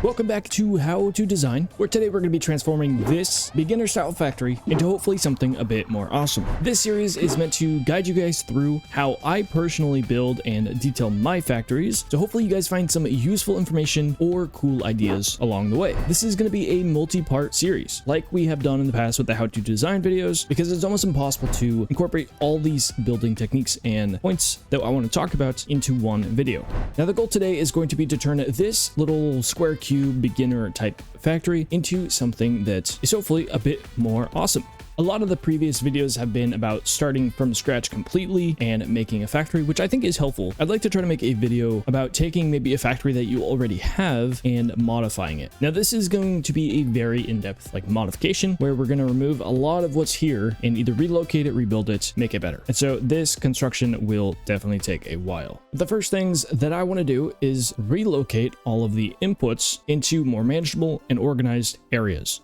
Welcome back to How to Design, where today we're going to be transforming this beginner style factory into hopefully something a bit more awesome. This series is meant to guide you guys through how I personally build and detail my factories, so hopefully you guys find some useful information or cool ideas along the way. This is going to be a multi-part series, like we have done in the past with the How to Design videos, because it's almost impossible to incorporate all these building techniques and points that I want to talk about into one video. Now the goal today is going to be to turn this little square cube beginner type factory into something that is hopefully a bit more awesome. A lot of the previous videos have been about starting from scratch completely and making a factory, which I think is helpful. I'd like to try to make a video about taking maybe a factory that you already have and modifying it. Now this is going to be a very in-depth modification where we're going to remove a lot of what's here and either relocate it, rebuild it, make it better. And so this construction will definitely take a while. The first things that I want to do is relocate all of the inputs into more manageable and organized areas.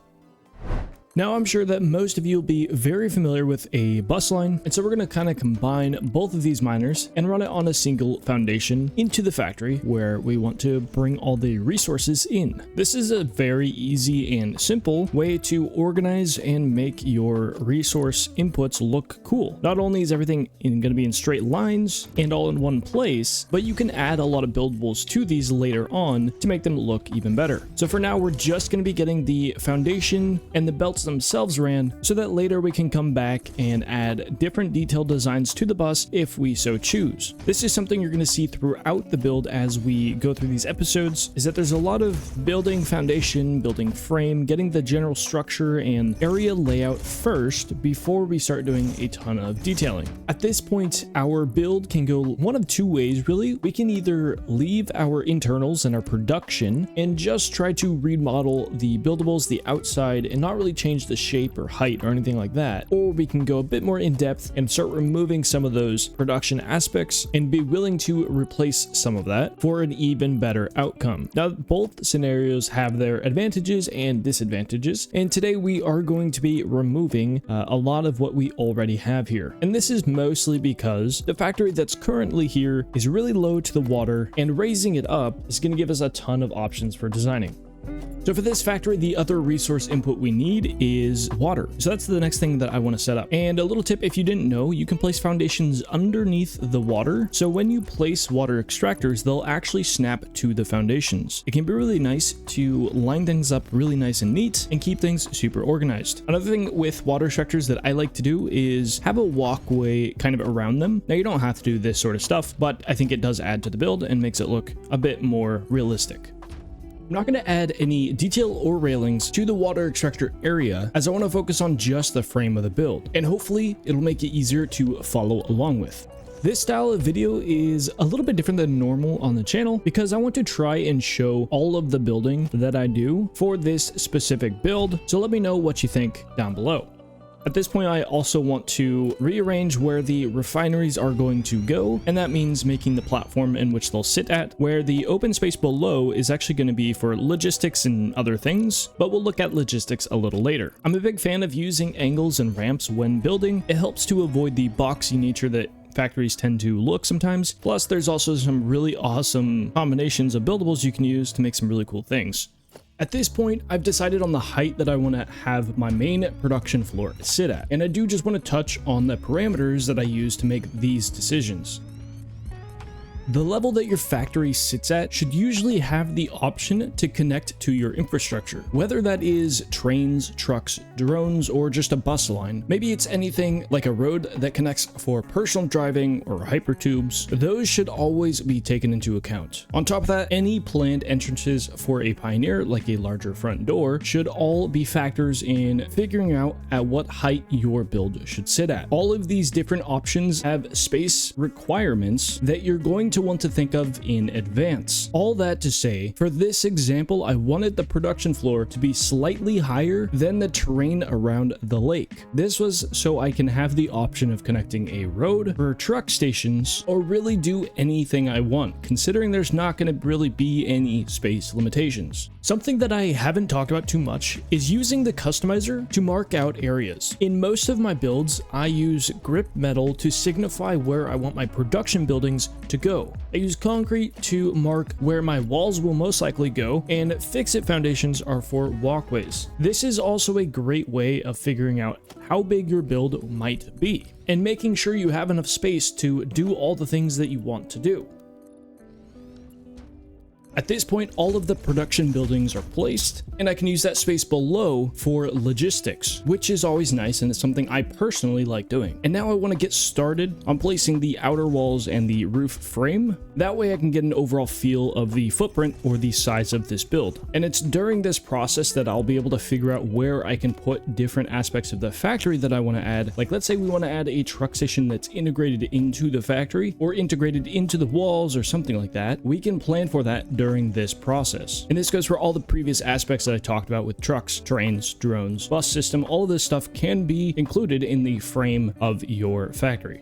Now, I'm sure that most of you will be very familiar with a bus line, and so we're going to kind of combine both of these miners and run it on a single foundation into the factory where we want to bring all the resources in. This is a very easy and simple way to organize and make your resource inputs look cool. Not only is everything going to be in straight lines and all in one place, but you can add a lot of buildables to these later on to make them look even better. So for now, we're just going to be getting the foundation and the belts themselves ran so that later we can come back and add different detailed designs to the bus if we so choose. This is something you're going to see throughout the build as we go through these episodes, is that there's a lot of building foundation, building frame, getting the general structure and area layout first before we start doing a ton of detailing. At this point, our build can go one of two ways really. We can either leave our internals and our production and just try to remodel the buildables, the outside, and not really change the shape or height or anything like that, or we can go a bit more in depth and start removing some of those production aspects and be willing to replace some of that for an even better outcome. Now both scenarios have their advantages and disadvantages, and today we are going to be removing a lot of what we already have here, and this is mostly because the factory that's currently here is really low to the water, and raising it up is going to give us a ton of options for designing. So for this factory, the other resource input we need is water. So that's the next thing that I want to set up. And a little tip, if you didn't know, you can place foundations underneath the water. So when you place water extractors, they'll actually snap to the foundations. It can be really nice to line things up really nice and neat and keep things super organized. Another thing with water extractors that I like to do is have a walkway kind of around them. Now you don't have to do this sort of stuff, but I think it does add to the build and makes it look a bit more realistic. I'm not going to add any detail or railings to the water extractor area, as I want to focus on just the frame of the build, and hopefully it'll make it easier to follow along with. This style of video is a little bit different than normal on the channel because I want to try and show all of the building that I do for this specific build, so let me know what you think down below. At this point, I also want to rearrange where the refineries are going to go, and that means making the platform in which they'll sit at, where the open space below is actually going to be for logistics and other things, but we'll look at logistics a little later. I'm a big fan of using angles and ramps when building. It helps to avoid the boxy nature that factories tend to look sometimes. Plus, there's also some really awesome combinations of buildables you can use to make some really cool things. At this point, I've decided on the height that I want to have my main production floor sit at, and I do just want to touch on the parameters that I use to make these decisions. The level that your factory sits at should usually have the option to connect to your infrastructure, whether that is trains, trucks, drones, or just a bus line. Maybe it's anything like a road that connects for personal driving or hypertubes. Those should always be taken into account. On top of that, any planned entrances for a pioneer, like a larger front door, should all be factors in figuring out at what height your build should sit at. All of these different options have space requirements that you're going to want to think of in advance. All that to say, for this example, I wanted the production floor to be slightly higher than the terrain around the lake. This was so I can have the option of connecting a road for truck stations or really do anything I want, considering there's not going to really be any space limitations. Something that I haven't talked about too much is using the customizer to mark out areas. In most of my builds, I use grip metal to signify where I want my production buildings to go. go. I use concrete to mark where my walls will most likely go, and fix-it foundations are for walkways. This is also a great way of figuring out how big your build might be, and making sure you have enough space to do all the things that you want to do. At this point, all of the production buildings are placed, and I can use that space below for logistics, which is always nice, and it's something I personally like doing. And now I want to get started on placing the outer walls and the roof frame. That way I can get an overall feel of the footprint or the size of this build. And it's during this process that I'll be able to figure out where I can put different aspects of the factory that I want to add. Like, let's say we want to add a truck station that's integrated into the factory or integrated into the walls or something like that. We can plan for that during this process. And this goes for all the previous aspects that I talked about with trucks, trains, drones, bus system. All of this stuff can be included in the frame of your factory.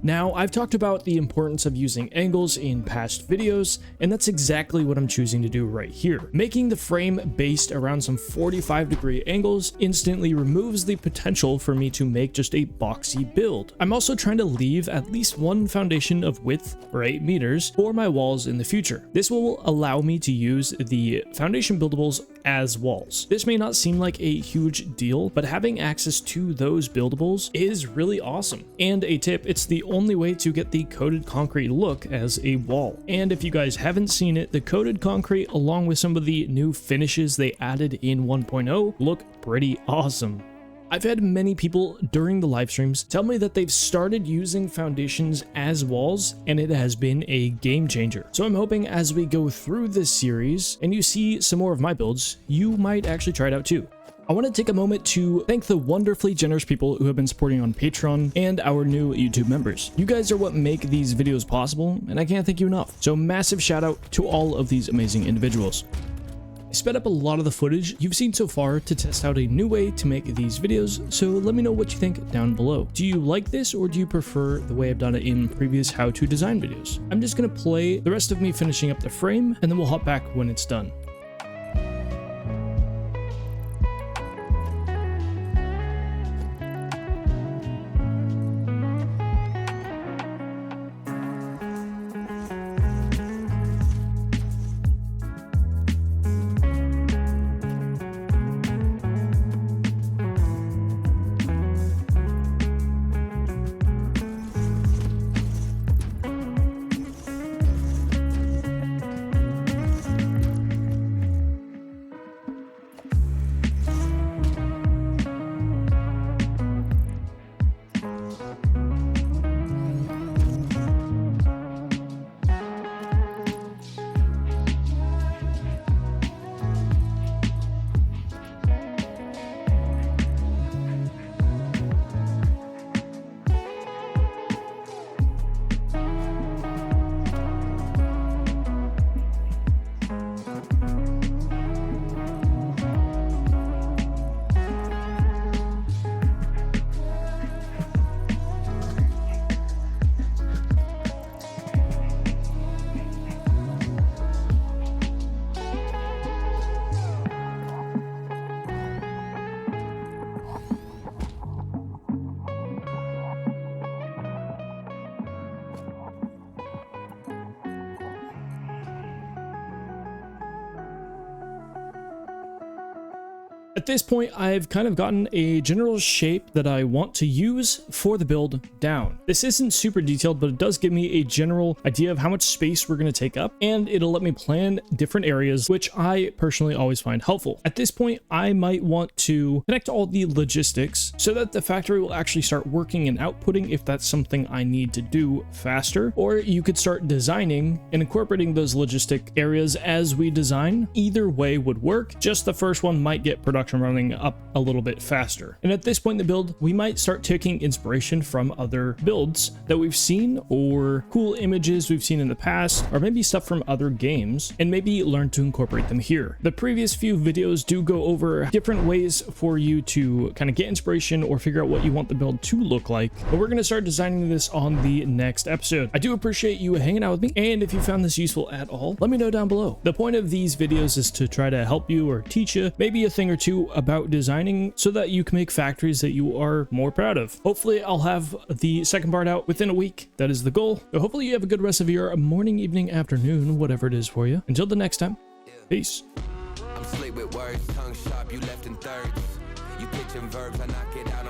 Now, I've talked about the importance of using angles in past videos, and that's exactly what I'm choosing to do right here. Making the frame based around some 45-degree angles instantly removes the potential for me to make just a boxy build. I'm also trying to leave at least one foundation of width, or 8 meters, for my walls in the future. This will allow me to use the foundation buildables as walls. This may not seem like a huge deal, but having access to those buildables is really awesome. And a tip, it's the only way to get the coated concrete look as a wall. And if you guys haven't seen it, the coated concrete along with some of the new finishes they added in 1.0 look pretty awesome. I've had many people during the live streams tell me that they've started using foundations as walls, and it has been a game changer. So I'm hoping as we go through this series and you see some more of my builds, you might actually try it out too. I want to take a moment to thank the wonderfully generous people who have been supporting on Patreon and our new YouTube members. You guys are what make these videos possible, and I can't thank you enough. So massive shout out to all of these amazing individuals. I sped up a lot of the footage you've seen so far to test out a new way to make these videos, so let me know what you think down below. Do you like this, or do you prefer the way I've done it in previous how-to design videos? I'm just gonna play the rest of me finishing up the frame, and then we'll hop back when it's done. At this point, I've kind of gotten a general shape that I want to use for the build down. This isn't super detailed, but it does give me a general idea of how much space we're going to take up, and it'll let me plan different areas, which I personally always find helpful. At this point, I might want to connect all the logistics so that the factory will actually start working and outputting if that's something I need to do faster, or you could start designing and incorporating those logistic areas as we design. Either way would work, just the first one might get production running up a little bit faster. And at this point in the build, we might start taking inspiration from other builds that we've seen, or cool images we've seen in the past, or maybe stuff from other games, and maybe learn to incorporate them here. The previous few videos do go over different ways for you to kind of get inspiration information or figure out what you want the build to look like. But we're going to start designing this on the next episode. I do appreciate you hanging out with me, and if you found this useful at all, let me know down below. The point of these videos is to try to help you or teach you maybe a thing or two about designing so that you can make factories that you are more proud of. Hopefully I'll have the second part out within a week. That is the goal. So hopefully you have a good rest of your morning, evening, afternoon, whatever it is for you. Until the next time, peace. I'm slick with words, tongue sharp, you left in thirds. You pitching verbs, I knock it out.